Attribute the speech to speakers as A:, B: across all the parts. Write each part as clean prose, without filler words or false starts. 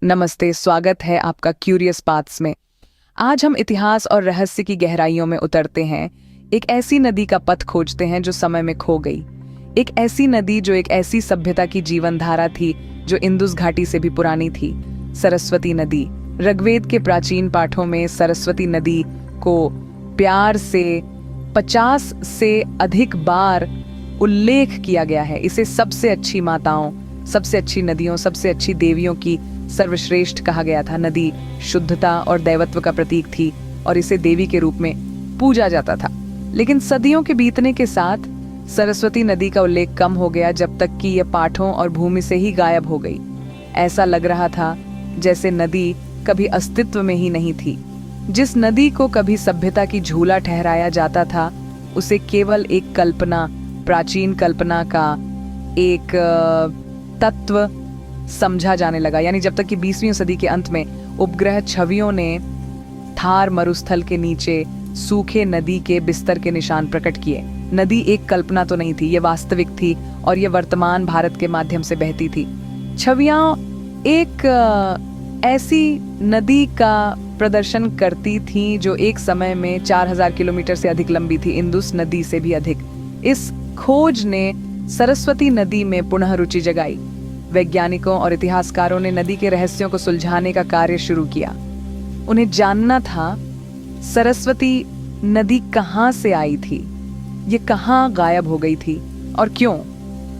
A: नमस्ते, स्वागत है आपका क्यूरियस पाथ्स में। आज हम इतिहास और रहस्य की गहराइयों में उतरते हैं। एक ऐसी नदी का पथ खोजते हैं जो समय में खो गई। एक ऐसी नदी जो एक ऐसी सभ्यता की जीवन धारा थी जो इंदुस घाटी से भी पुरानी थी। सरस्वती नदी। ऋग्वेद के प्राचीन पाठों में सरस्वती नदी को प्यार से 50 से अधिक बार उल्लेख किया गया है। इसे सबसे अच्छी माताओं, सबसे अच्छी नदियों, सबसे अच्छी देवियों की सर्वश्रेष्ठ कहा गया था। नदी शुद्धता और दैवत्व का प्रतीक थी और इसे देवी के रूप में पूजा जाता था। लेकिन सदियों के बीतने के साथ सरस्वती नदी का उल्लेख कम हो गया, जब तक कि यह पाठों और भूमि से ही गायब हो गई। ऐसा लग रहा था जैसे नदी कभी अस्तित्व में ही नहीं थी। जिस नदी को कभी सभ्यता की झूला ठहराया जाता था, उसे केवल एक कल्पना, प्राचीन कल्पना का एक तत्व समझा जाने लगा। यानी जब तक कि 20वीं सदी के अंत में उपग्रह छवियों ने थार मरुस्थल के नीचे सूखे नदी के बिस्तर के निशान प्रकट किए। नदी एक कल्पना तो नहीं थी, ये वास्तविक थी और ये वर्तमान भारत के माध्यम से बहती थी। छवियां एक ऐसी नदी का प्रदर्शन करती थीं जो एक समय में 4000 किलोमीटर से अधिक लंबी थी, इंदुस नदी से भी अधिक। इस खोज ने सरस्वती नदी में पुनः रुचि जगाई। वैज्ञानिकों और इतिहासकारों ने नदी के रहस्यों को सुलझाने का कार्य शुरू किया। उन्हें जानना था सरस्वती नदी कहाँ से आई थी, ये कहाँ गायब हो गई थी और क्यों।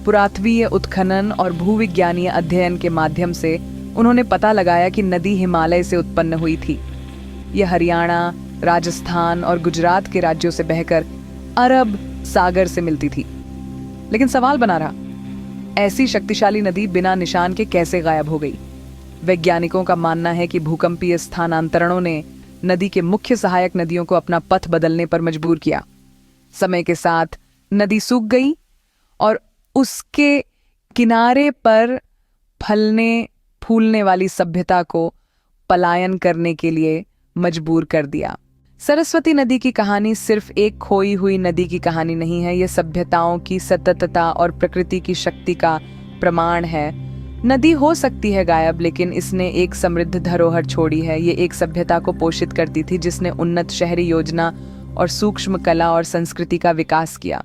A: पुरातत्वीय उत्खनन और भूविज्ञानीय अध्ययन के माध्यम से उन्होंने पता लगाया कि नदी हिमालय से उत्पन्न हुई थी। यह हरियाणा, राजस्थान और गुजरात के राज्यों से बहकर अरब सागर से मिलती थी। लेकिन सवाल बना रहा, ऐसी शक्तिशाली नदी बिना निशान के कैसे गायब हो गई। वैज्ञानिकों का मानना है कि भूकंपीय स्थानांतरणों ने नदी के मुख्य सहायक नदियों को अपना पथ बदलने पर मजबूर किया। समय के साथ नदी सूख गई और उसके किनारे पर फलने फूलने वाली सभ्यता को पलायन करने के लिए मजबूर कर दिया। सरस्वती नदी की कहानी सिर्फ एक खोई हुई नदी की कहानी नहीं है, यह सभ्यताओं की सततता और प्रकृति की शक्ति का प्रमाण है। नदी हो सकती है गायब, लेकिन इसने एक समृद्ध धरोहर छोड़ी है। ये एक सभ्यता को पोषित करती थी जिसने उन्नत शहरी योजना और सूक्ष्म कला और संस्कृति का विकास किया।